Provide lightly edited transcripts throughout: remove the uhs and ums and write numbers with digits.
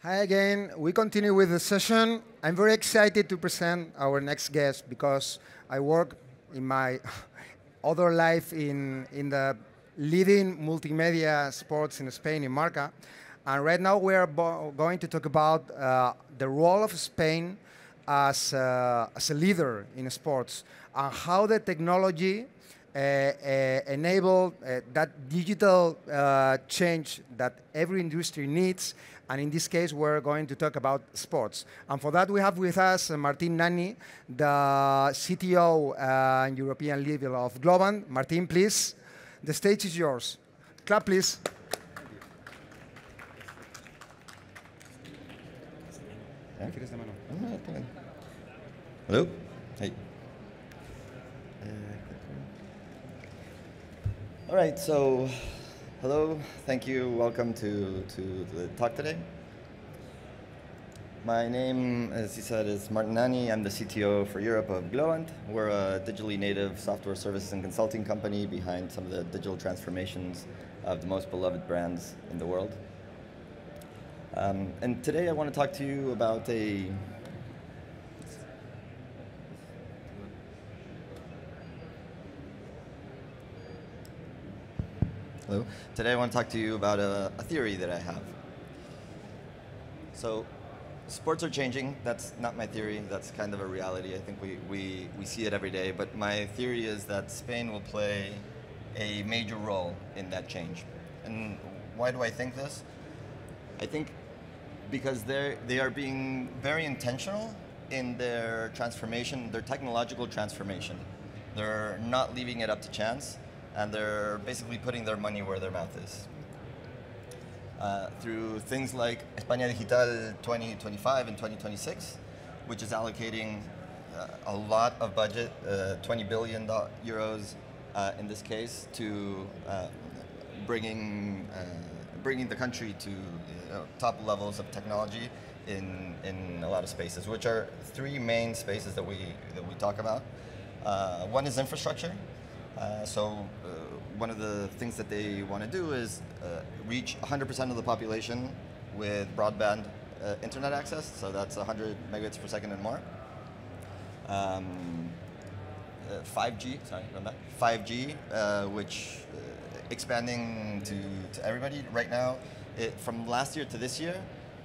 Hi again. We continue with the session. I'm very excited to present our next guest because I work in my other life in the leading multimedia sports in Spain, in Marca. And right now we are going to talk about the role of Spain as a leader in sports and how the technology enabled that digital change that every industry needs. And in this case, we're going to talk about sports. And for that, we have with us Martin Nanni, the CTO and European leader of Globant. Martin, please, the stage is yours. Clap, please. Hello? Hey. All right, so hello, thank you, welcome to the talk today. My name, as you said, is Martin Nanni. I'm the CTO for Europe of Globant. We're a digitally native software services and consulting company behind some of the digital transformations of the most beloved brands in the world. And today I want to talk to you about Hello. Today I want to talk to you about a theory that I have. So, sports are changing. That's not my theory. That's kind of a reality. I think we see it every day. But my theory is that Spain will play a major role in that change. And why do I think this? I think because they are being very intentional in their transformation, their technological transformation. They're not leaving it up to chance. And they're basically putting their money where their mouth is. Through things like España Digital 2025 and 2026, which is allocating a lot of budget, 20 billion euros in this case, to bringing the country to top levels of technology in a lot of spaces, which are three main spaces that we talk about. One is infrastructure. One of the things that they want to do is reach 100% of the population with broadband internet access, so that's 100 megabits per second and more. 5G, sorry, I'm back. 5G, which expanding to everybody. Right now, from last year to this year,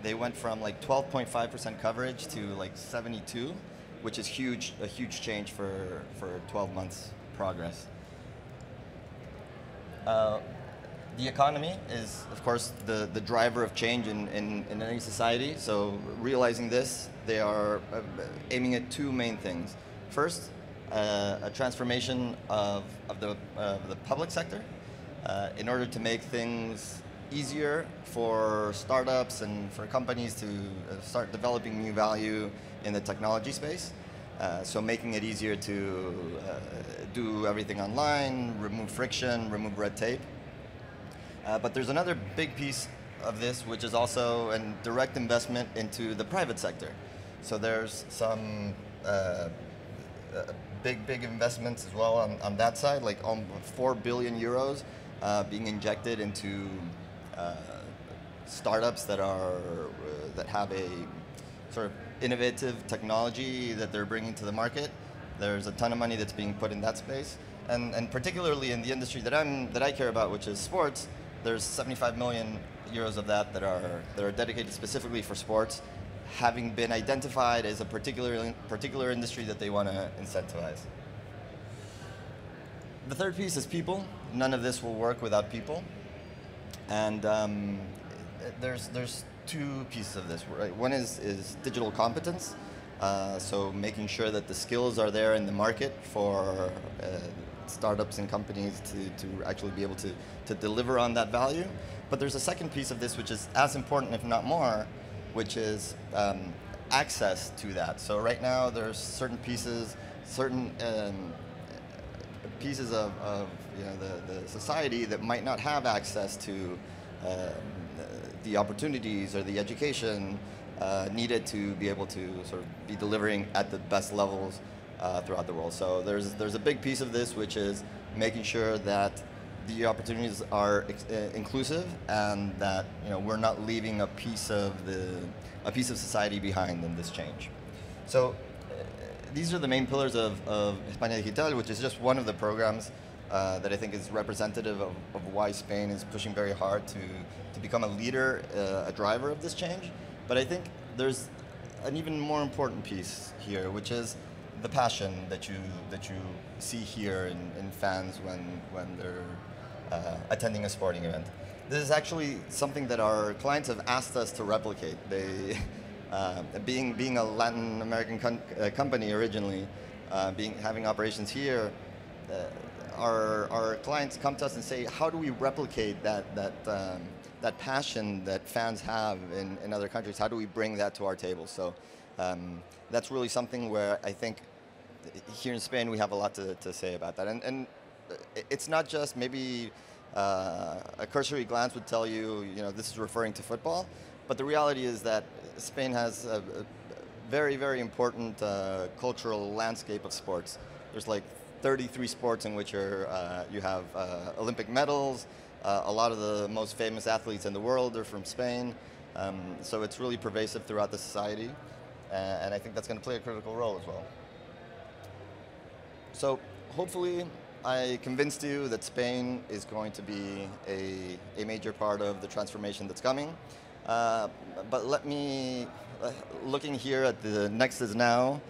they went from like 12.5% coverage to like 72, which is huge, a huge change for 12 months progress. The economy is, of course, the driver of change in any society. So realizing this, they are aiming at two main things. First, a transformation of the public sector in order to make things easier for startups and for companies to start developing new value in the technology space. So making it easier to do everything online, remove friction, remove red tape. But there's another big piece of this, which is also a direct investment into the private sector. So there's some big investments as well on that side, like 4 billion euros being injected into startups that have a sort of innovative technology that they're bringing to the market. There's a ton of money that's being put in that space, and particularly in the industry that I care about, which is sports. There's 75 million euros of that are dedicated specifically for sports, having been identified as a particular industry that they want to incentivize. The third piece is people. None of this will work without people, and there's two pieces of this, right? One is digital competence, so making sure that the skills are there in the market for startups and companies to actually be able to deliver on that value. But there's a second piece of this which is as important, if not more, which is access to that. So right now there's certain pieces of the society that might not have access to the opportunities or the education needed to be able to sort of be delivering at the best levels throughout the world. So there's a big piece of this which is making sure that the opportunities are inclusive, and that we're not leaving a piece of society behind in this change. So these are the main pillars of España Digital, which is just one of the programs that I think is representative of why Spain is pushing very hard to become a leader, a driver of this change. But I think there's an even more important piece here, which is the passion that you see here in fans when they're attending a sporting event. This is actually something that our clients have asked us to replicate. They, being a Latin American company originally, having operations here, our clients come to us and say, how do we replicate that passion that fans have in other countries? How do we bring that to our table? So that's really something where I think here in Spain we have a lot to say about that. And it's not just maybe a cursory glance would tell you, this is referring to football, but the reality is that Spain has a very, very important cultural landscape of sports. There's like 33 sports in which you have Olympic medals. A lot of the most famous athletes in the world are from Spain. So it's really pervasive throughout the society. And I think that's going to play a critical role as well. So hopefully I convinced you that Spain is going to be a major part of the transformation that's coming. But let me, looking here at the next is now,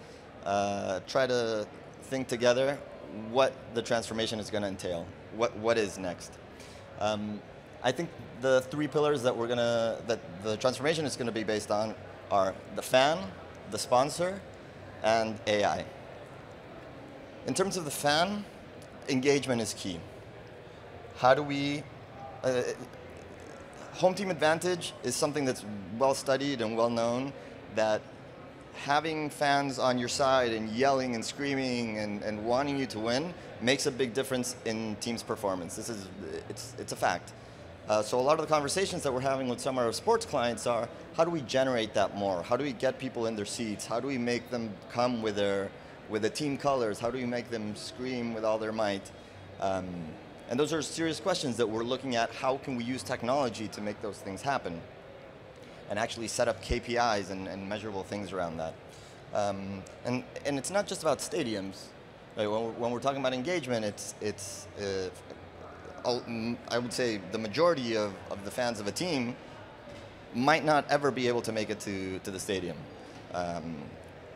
try to think together what the transformation is going to entail. What is next? I think the three pillars that the transformation is going to be based on are the fan, the sponsor, and AI. In terms of the fan, engagement is key. How do we... home team advantage is something that's well studied and well known, that having fans on your side and yelling and screaming and wanting you to win makes a big difference in team's performance. It's a fact. So a lot of the conversations that we're having with some of our sports clients are, how do we generate that more? How do we get people in their seats? How do we make them come with the team colors? How do we make them scream with all their might? And those are serious questions that we're looking at. How can we use technology to make those things happen? And actually set up KPIs and measurable things around that. And it's not just about stadiums. Right? When we're talking about engagement, I would say the majority of the fans of a team might not ever be able to make it to the stadium.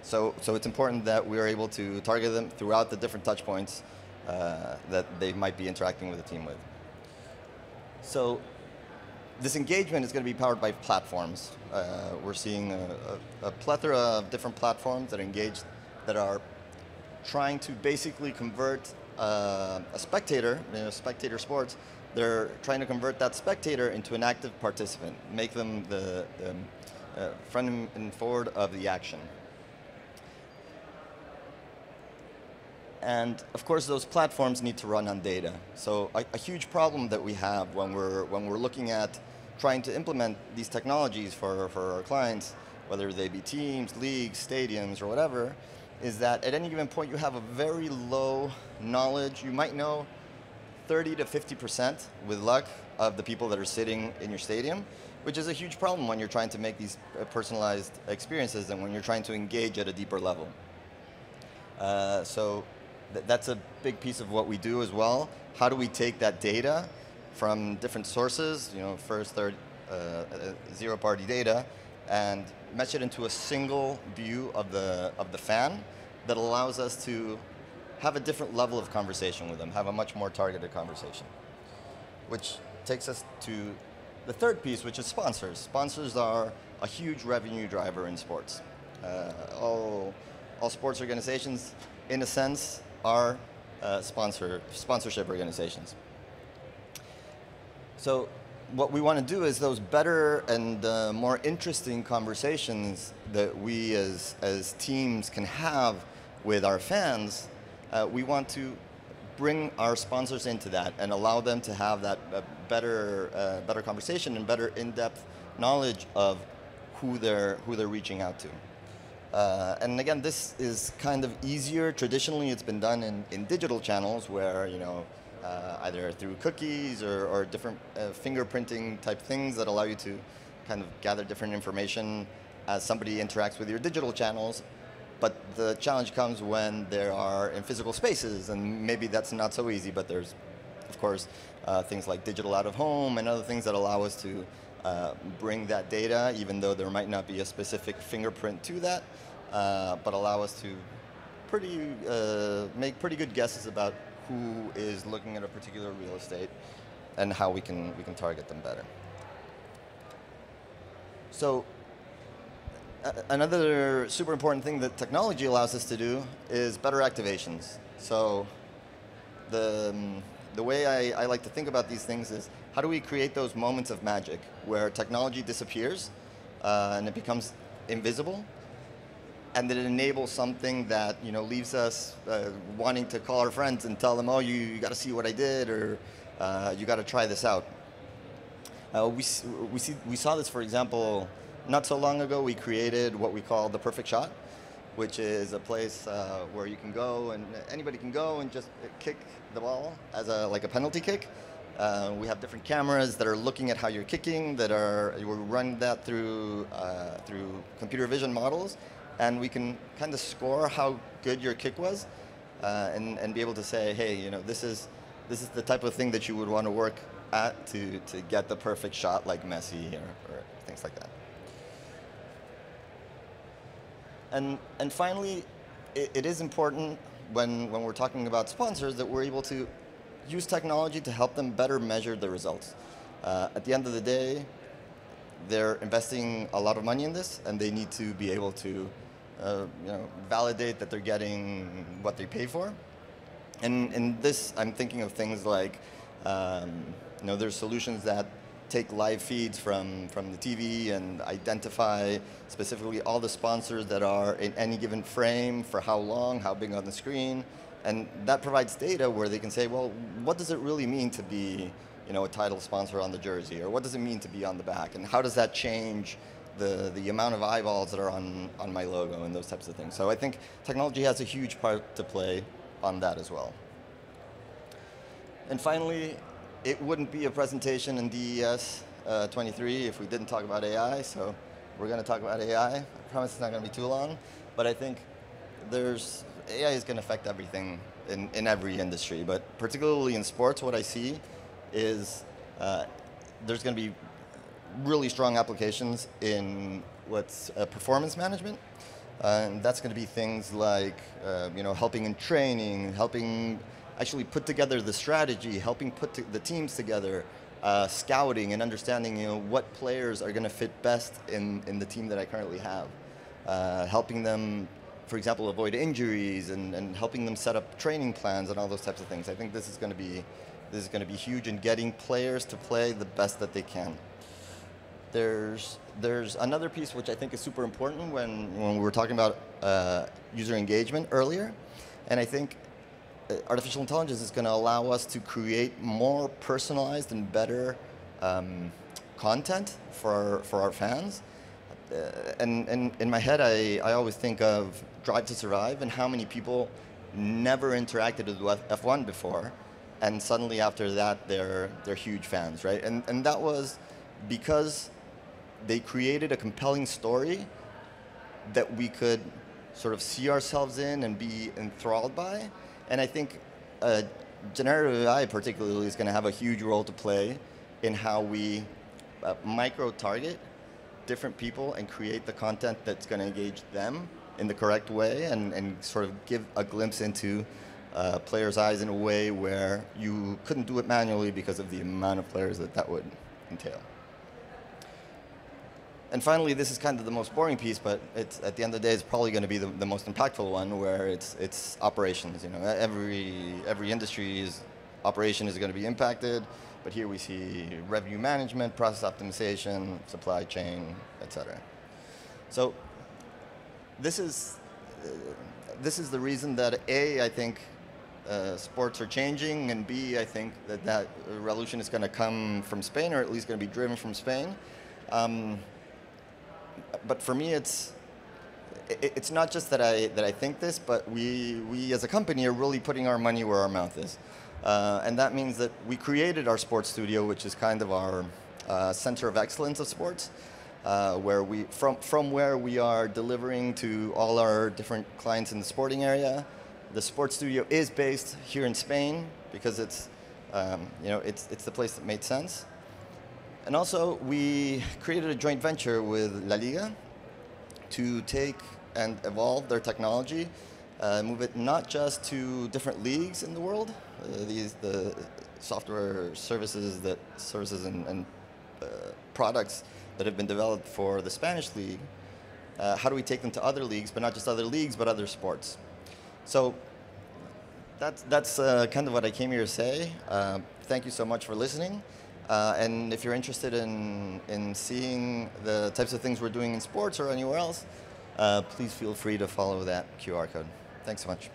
So it's important that we are able to target them throughout the different touch points that they might be interacting with the team with. So this engagement is going to be powered by platforms. We're seeing a plethora of different platforms that are trying to basically convert a spectator, spectator sports. They're trying to convert that spectator into an active participant, make them the front and forward of the action. And of course, those platforms need to run on data. So a huge problem that we have when we're looking at trying to implement these technologies for our clients, whether they be teams, leagues, stadiums, or whatever, is that at any given point you have a very low knowledge. You might know 30 to 50% with luck of the people that are sitting in your stadium, which is a huge problem when you're trying to make these personalized experiences and when you're trying to engage at a deeper level. So that's a big piece of what we do as well. How do we take that data from different sources, first, third, zero-party data, and mesh it into a single view of the fan that allows us to have a different level of conversation with them, have a much more targeted conversation. Which takes us to the third piece, which is sponsors. Sponsors are a huge revenue driver in sports. All sports organizations, in a sense, are sponsorship organizations. So what we want to do is those better and more interesting conversations that we as teams can have with our fans, we want to bring our sponsors into that and allow them to have that better conversation and better in-depth knowledge of who they're reaching out to. And again, this is kind of easier. Traditionally, it's been done in digital channels where either through cookies or different fingerprinting type things that allow you to kind of gather different information as somebody interacts with your digital channels. But the challenge comes when they are in physical spaces, and maybe that's not so easy, but there's, of course, things like digital out of home and other things that allow us to bring that data, even though there might not be a specific fingerprint to that, but allow us to make pretty good guesses about who is looking at a particular real estate and how we can target them better. So another super important thing that technology allows us to do is better activations. So the way I like to think about these things is, how do we create those moments of magic where technology disappears and it becomes invisible, and that it enables something that leaves us wanting to call our friends and tell them, oh, you got to see what I did, or you got to try this out. We saw this, for example, not so long ago. We created what we call the perfect shot, which is a place where you can go and anybody can go and just kick the ball as like a penalty kick. We have different cameras that are looking at how you're kicking, we run that through computer vision models, and we can kind of score how good your kick was, and be able to say, hey, this is the type of thing that you would want to work at to get the perfect shot like Messi or things like that. And finally, it is important when we're talking about sponsors that we're able to use technology to help them better measure the results. At the end of the day, they're investing a lot of money in this, and they need to be able to validate that they're getting what they pay for. And in this, I'm thinking of things like, there's solutions that take live feeds from the TV and identify specifically all the sponsors that are in any given frame, for how long, how big on the screen. And that provides data where they can say, well, what does it really mean to be a title sponsor on the jersey? Or what does it mean to be on the back? And how does that change the amount of eyeballs that are on my logo and those types of things? So I think technology has a huge part to play on that as well. And finally, it wouldn't be a presentation in DES 23 if we didn't talk about AI. So we're going to talk about AI. I promise it's not going to be too long. But I think AI is going to affect everything in every industry. But particularly in sports, what I see is there's going to be really strong applications in what's performance management. And that's going to be things like helping in training, helping actually put together the strategy, helping put the teams together, scouting and understanding what players are going to fit best in the team that I currently have, helping them, for example, avoid injuries, and helping them set up training plans and all those types of things. I think this is going to be huge in getting players to play the best that they can. There's another piece which I think is super important when we were talking about user engagement earlier, and I think artificial intelligence is going to allow us to create more personalized and better content for our fans. And in my head, I always think of Drive to Survive and how many people never interacted with F1 before, and suddenly after that they're huge fans, right? And that was because they created a compelling story that we could sort of see ourselves in and be enthralled by. And I think generative AI particularly is going to have a huge role to play in how we micro-target different people and create the content that's going to engage them in the correct way, and sort of give a glimpse into players' eyes in a way where you couldn't do it manually because of the amount of players that would entail. And finally, this is kind of the most boring piece, but at the end of the day, it's probably going to be the most impactful one, where it's operations. Every industry's operation is going to be impacted, but here we see revenue management, process optimization, supply chain, etc. So this is the reason that I think sports are changing, and B, I think that revolution is going to come from Spain, or at least going to be driven from Spain. But for me, it's not just that I think this, but we as a company are really putting our money where our mouth is. And that means that we created our sports studio, which is kind of our center of excellence of sports, where from where we are delivering to all our different clients in the sporting area. The sports studio is based here in Spain because it's the place that made sense. And also, we created a joint venture with La Liga to take and evolve their technology, move it not just to different leagues in the world, the software services and products that have been developed for the Spanish league. How do we take them to other leagues, but not just other leagues, but other sports? So that's kind of what I came here to say. Thank you so much for listening. And if you're interested in seeing the types of things we're doing in sports or anywhere else, please feel free to follow that QR code. Thanks so much.